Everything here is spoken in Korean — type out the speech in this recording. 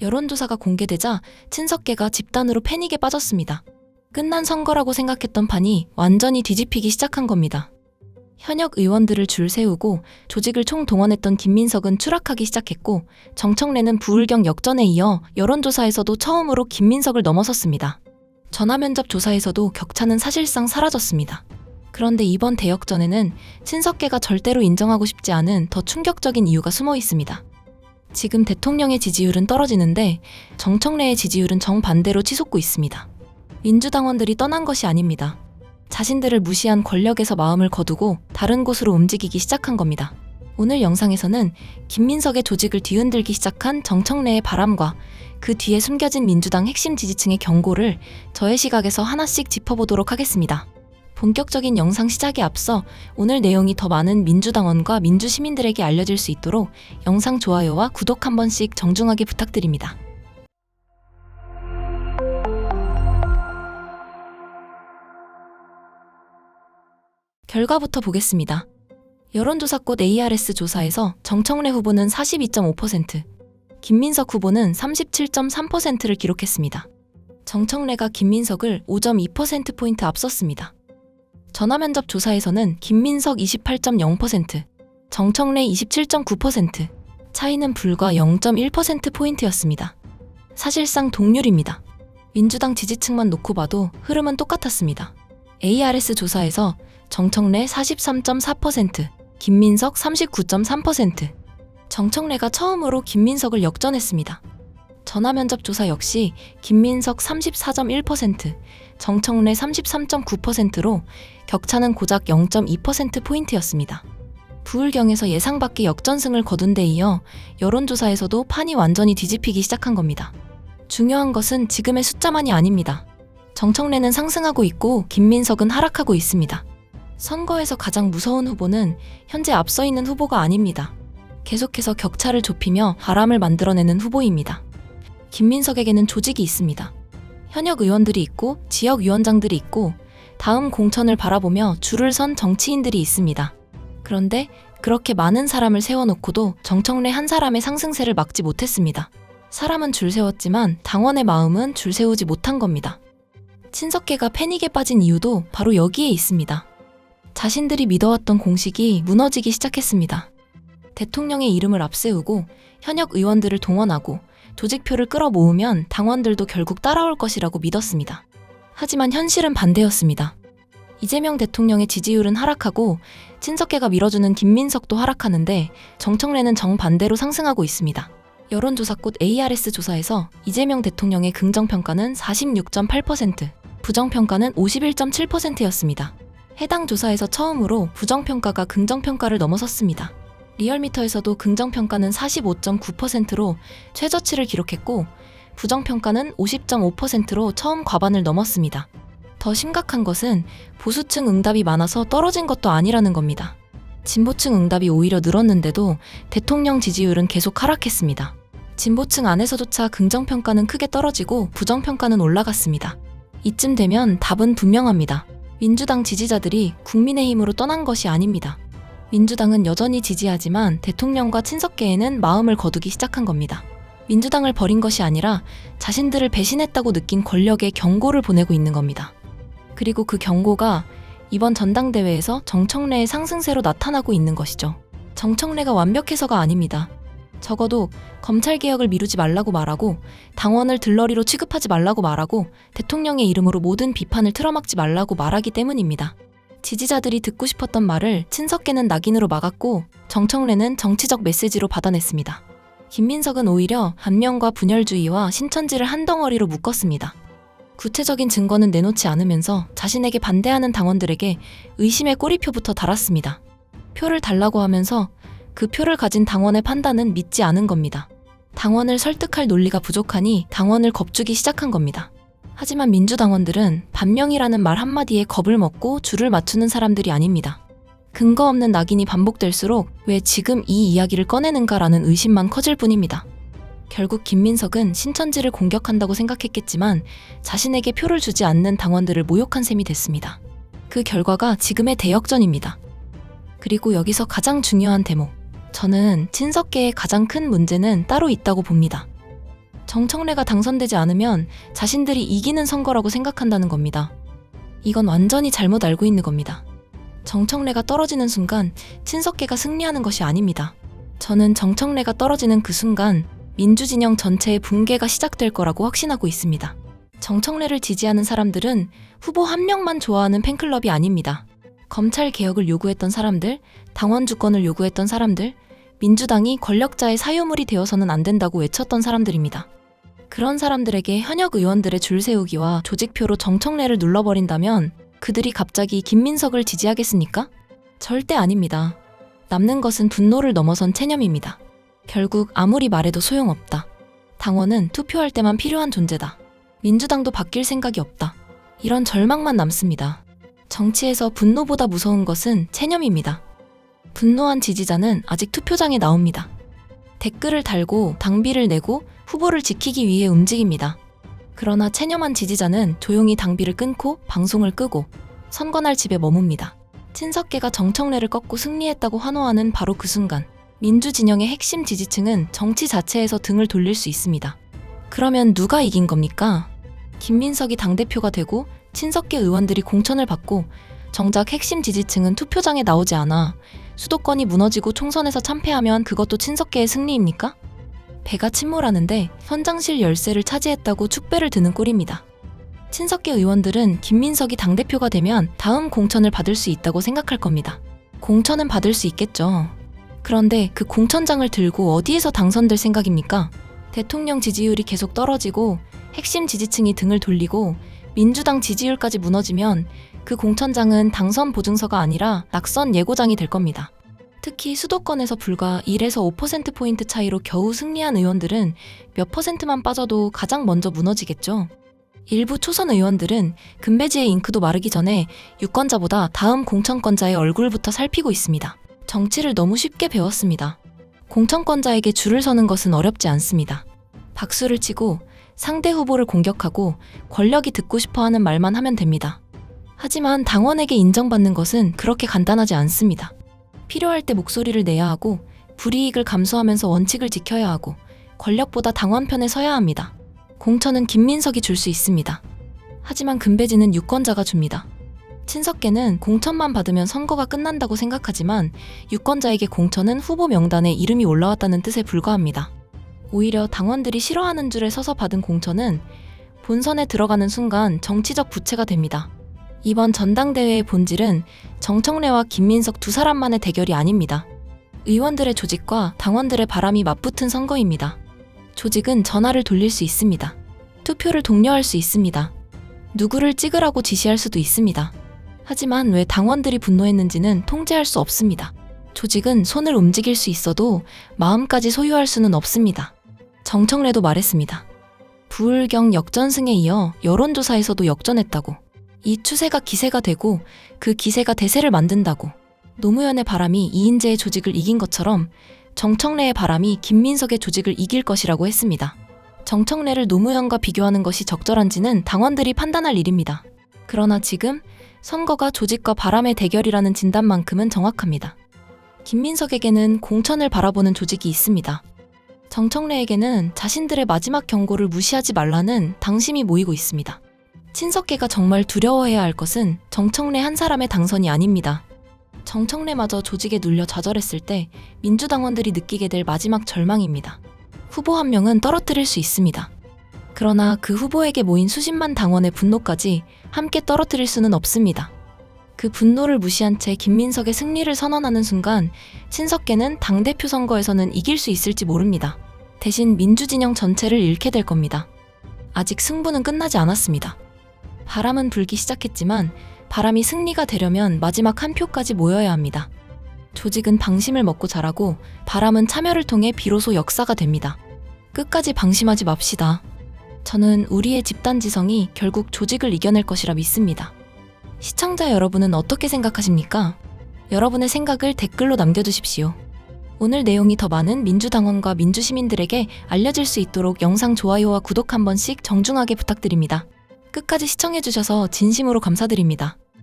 여론조사가 공개되자 친석계가 집단으로 패닉에 빠졌습니다. 끝난 선거라고 생각했던 판이 완전히 뒤집히기 시작한 겁니다. 현역 의원들을 줄 세우고 조직을 총동원했던 김민석은 추락하기 시작했고, 정청래는 부울경 역전에 이어 여론조사에서도 처음으로 김민석을 넘어섰습니다. 전화면접 조사에서도 격차는 사실상 사라졌습니다. 그런데 이번 대역전에는 친석계가 절대로 인정하고 싶지 않은 더 충격적인 이유가 숨어 있습니다. 지금 대통령의 지지율은 떨어지는데 정청래의 지지율은 정반대로 치솟고 있습니다. 민주당원들이 떠난 것이 아닙니다. 자신들을 무시한 권력에서 마음을 거두고 다른 곳으로 움직이기 시작한 겁니다. 오늘 영상에서는 김민석의 조직을 뒤흔들기 시작한 정청래의 바람과 그 뒤에 숨겨진 민주당 핵심 지지층의 경고를 저의 시각에서 하나씩 짚어보도록 하겠습니다. 본격적인 영상 시작에 앞서 오늘 내용이 더 많은 민주당원과 민주시민들에게 알려질 수 있도록 영상 좋아요와 구독 한 번씩 정중하게 부탁드립니다. 결과부터 보겠습니다. 여론조사꽃 ARS 조사에서 정청래 후보는 42.5%, 김민석 후보는 37.3%를 기록했습니다. 정청래가 김민석을 5.2%포인트 앞섰습니다. 전화면접 조사에서는 김민석 28.0%, 정청래 27.9%, 차이는 불과 0.1%포인트였습니다. 사실상 동률입니다. 민주당 지지층만 놓고 봐도 흐름은 똑같았습니다. ARS 조사에서 정청래 43.4%, 김민석 39.3%, 정청래가 처음으로 김민석을 역전했습니다. 전화면접 조사 역시 김민석 34.1%, 정청래 33.9%로 격차는 고작 0.2%포인트였습니다. 부울경에서 예상 밖의 역전승을 거둔 데 이어 여론조사에서도 판이 완전히 뒤집히기 시작한 겁니다. 중요한 것은 지금의 숫자만이 아닙니다. 정청래는 상승하고 있고 김민석은 하락하고 있습니다. 선거에서 가장 무서운 후보는 현재 앞서 있는 후보가 아닙니다. 계속해서 격차를 좁히며 바람을 만들어내는 후보입니다. 김민석에게는 조직이 있습니다. 현역 의원들이 있고 지역위원장들이 있고 다음 공천을 바라보며 줄을 선 정치인들이 있습니다. 그런데 그렇게 많은 사람을 세워놓고도 정청래 한 사람의 상승세를 막지 못했습니다. 사람은 줄 세웠지만 당원의 마음은 줄 세우지 못한 겁니다. 친석계가 패닉에 빠진 이유도 바로 여기에 있습니다. 자신들이 믿어왔던 공식이 무너지기 시작했습니다. 대통령의 이름을 앞세우고 현역 의원들을 동원하고 조직표를 끌어모으면 당원들도 결국 따라올 것이라고 믿었습니다. 하지만 현실은 반대였습니다. 이재명 대통령의 지지율은 하락하고 친석계가 밀어주는 김민석도 하락하는데 정청래는 정반대로 상승하고 있습니다. 여론조사꽃 ARS 조사에서 이재명 대통령의 긍정평가는 46.8%, 부정평가는 51.7%였습니다. 해당 조사에서 처음으로 부정평가가 긍정평가를 넘어섰습니다. 리얼미터에서도 긍정평가는 45.9%로 최저치를 기록했고 부정평가는 50.5%로 처음 과반을 넘었습니다. 더 심각한 것은 보수층 응답이 많아서 떨어진 것도 아니라는 겁니다. 진보층 응답이 오히려 늘었는데도 대통령 지지율은 계속 하락했습니다. 진보층 안에서조차 긍정평가는 크게 떨어지고 부정평가는 올라갔습니다. 이쯤 되면 답은 분명합니다. 민주당 지지자들이 국민의힘으로 떠난 것이 아닙니다. 민주당은 여전히 지지하지만 대통령과 친석계에는 마음을 거두기 시작한 겁니다. 민주당을 버린 것이 아니라 자신들을 배신했다고 느낀 권력에 경고를 보내고 있는 겁니다. 그리고 그 경고가 이번 전당대회에서 정청래의 상승세로 나타나고 있는 것이죠. 정청래가 완벽해서가 아닙니다. 적어도 검찰개혁을 미루지 말라고 말하고 당원을 들러리로 취급하지 말라고 말하고 대통령의 이름으로 모든 비판을 틀어막지 말라고 말하기 때문입니다. 지지자들이 듣고 싶었던 말을 친석계는 낙인으로 막았고 정청래는 정치적 메시지로 받아냈습니다. 김민석은 오히려 반면과 분열주의와 신천지를 한 덩어리로 묶었습니다. 구체적인 증거는 내놓지 않으면서 자신에게 반대하는 당원들에게 의심의 꼬리표부터 달았습니다. 표를 달라고 하면서 그 표를 가진 당원의 판단은 믿지 않은 겁니다. 당원을 설득할 논리가 부족하니 당원을 겁주기 시작한 겁니다. 하지만 민주당원들은 반명이라는 말 한마디에 겁을 먹고 줄을 맞추는 사람들이 아닙니다. 근거 없는 낙인이 반복될수록 왜 지금 이 이야기를 꺼내는가라는 의심만 커질 뿐입니다. 결국 김민석은 신천지를 공격한다고 생각했겠지만 자신에게 표를 주지 않는 당원들을 모욕한 셈이 됐습니다. 그 결과가 지금의 대역전입니다. 그리고 여기서 가장 중요한 대목. 저는 친석계의 가장 큰 문제는 따로 있다고 봅니다. 정청래가 당선되지 않으면 자신들이 이기는 선거라고 생각한다는 겁니다. 이건 완전히 잘못 알고 있는 겁니다. 정청래가 떨어지는 순간 친석계가 승리하는 것이 아닙니다. 저는 정청래가 떨어지는 그 순간 민주진영 전체의 붕괴가 시작될 거라고 확신하고 있습니다. 정청래를 지지하는 사람들은 후보 한 명만 좋아하는 팬클럽이 아닙니다. 검찰 개혁을 요구했던 사람들, 당원 주권을 요구했던 사람들, 민주당이 권력자의 사유물이 되어서는 안 된다고 외쳤던 사람들입니다. 그런 사람들에게 현역 의원들의 줄 세우기와 조직표로 정청래를 눌러버린다면 그들이 갑자기 김민석을 지지하겠습니까? 절대 아닙니다. 남는 것은 분노를 넘어선 체념입니다. 결국 아무리 말해도 소용없다. 당원은 투표할 때만 필요한 존재다. 민주당도 바뀔 생각이 없다. 이런 절망만 남습니다. 정치에서 분노보다 무서운 것은 체념입니다. 분노한 지지자는 아직 투표장에 나옵니다. 댓글을 달고 당비를 내고 후보를 지키기 위해 움직입니다. 그러나 체념한 지지자는 조용히 당비를 끊고 방송을 끄고 선거날 집에 머뭅니다. 친석계가 정청래를 꺾고 승리했다고 환호하는 바로 그 순간 민주진영의 핵심 지지층은 정치 자체에서 등을 돌릴 수 있습니다. 그러면 누가 이긴 겁니까? 김민석이 당대표가 되고 친석계 의원들이 공천을 받고 정작 핵심 지지층은 투표장에 나오지 않아 수도권이 무너지고 총선에서 참패하면 그것도 친석계의 승리입니까? 배가 침몰하는데 현장실 열쇠를 차지했다고 축배를 드는 꼴입니다. 친석계 의원들은 김민석이 당대표가 되면 다음 공천을 받을 수 있다고 생각할 겁니다. 공천은 받을 수 있겠죠. 그런데 그 공천장을 들고 어디에서 당선될 생각입니까? 대통령 지지율이 계속 떨어지고 핵심 지지층이 등을 돌리고 민주당 지지율까지 무너지면 그 공천장은 당선 보증서가 아니라 낙선 예고장이 될 겁니다. 특히 수도권에서 불과 1에서 5%포인트 차이로 겨우 승리한 의원들은 몇 퍼센트만 빠져도 가장 먼저 무너지겠죠. 일부 초선 의원들은 금배지의 잉크도 마르기 전에 유권자보다 다음 공천권자의 얼굴부터 살피고 있습니다. 정치를 너무 쉽게 배웠습니다. 공천권자에게 줄을 서는 것은 어렵지 않습니다. 박수를 치고 상대 후보를 공격하고 권력이 듣고 싶어하는 말만 하면 됩니다. 하지만 당원에게 인정받는 것은 그렇게 간단하지 않습니다. 필요할 때 목소리를 내야 하고 불이익을 감수하면서 원칙을 지켜야 하고 권력보다 당원 편에 서야 합니다. 공천은 김민석이 줄 수 있습니다. 하지만 금배지는 유권자가 줍니다. 친석계는 공천만 받으면 선거가 끝난다고 생각하지만 유권자에게 공천은 후보 명단에 이름이 올라왔다는 뜻에 불과합니다. 오히려 당원들이 싫어하는 줄에 서서 받은 공천은 본선에 들어가는 순간 정치적 부채가 됩니다. 이번 전당대회의 본질은 정청래와 김민석 두 사람만의 대결이 아닙니다. 의원들의 조직과 당원들의 바람이 맞붙은 선거입니다. 조직은 전화를 돌릴 수 있습니다. 투표를 독려할 수 있습니다. 누구를 찍으라고 지시할 수도 있습니다. 하지만 왜 당원들이 분노했는지는 통제할 수 없습니다. 조직은 손을 움직일 수 있어도 마음까지 소유할 수는 없습니다. 정청래도 말했습니다. 부울경 역전승에 이어 여론조사에서도 역전했다고. 이 추세가 기세가 되고 그 기세가 대세를 만든다고. 노무현의 바람이 이인재의 조직을 이긴 것처럼 정청래의 바람이 김민석의 조직을 이길 것이라고 했습니다. 정청래를 노무현과 비교하는 것이 적절한지는 당원들이 판단할 일입니다. 그러나 지금 선거가 조직과 바람의 대결이라는 진단만큼은 정확합니다. 김민석에게는 공천을 바라보는 조직이 있습니다. 정청래에게는 자신들의 마지막 경고를 무시하지 말라는 당심이 모이고 있습니다. 친석계가 정말 두려워해야 할 것은 정청래 한 사람의 당선이 아닙니다. 정청래마저 조직에 눌려 좌절했을 때 민주당원들이 느끼게 될 마지막 절망입니다. 후보 한 명은 떨어뜨릴 수 있습니다. 그러나 그 후보에게 모인 수십만 당원의 분노까지 함께 떨어뜨릴 수는 없습니다. 그 분노를 무시한 채 김민석의 승리를 선언하는 순간 친석계는 당대표 선거에서는 이길 수 있을지 모릅니다. 대신 민주진영 전체를 잃게 될 겁니다. 아직 승부는 끝나지 않았습니다. 바람은 불기 시작했지만 바람이 승리가 되려면 마지막 한 표까지 모여야 합니다. 조직은 방심을 먹고 자라고 바람은 참여를 통해 비로소 역사가 됩니다. 끝까지 방심하지 맙시다. 저는 우리의 집단지성이 결국 조직을 이겨낼 것이라 믿습니다. 시청자 여러분은 어떻게 생각하십니까? 여러분의 생각을 댓글로 남겨주십시오. 오늘 내용이 더 많은 민주당원과 민주시민들에게 알려질 수 있도록 영상 좋아요와 구독 한 번씩 정중하게 부탁드립니다. 끝까지 시청해주셔서 진심으로 감사드립니다.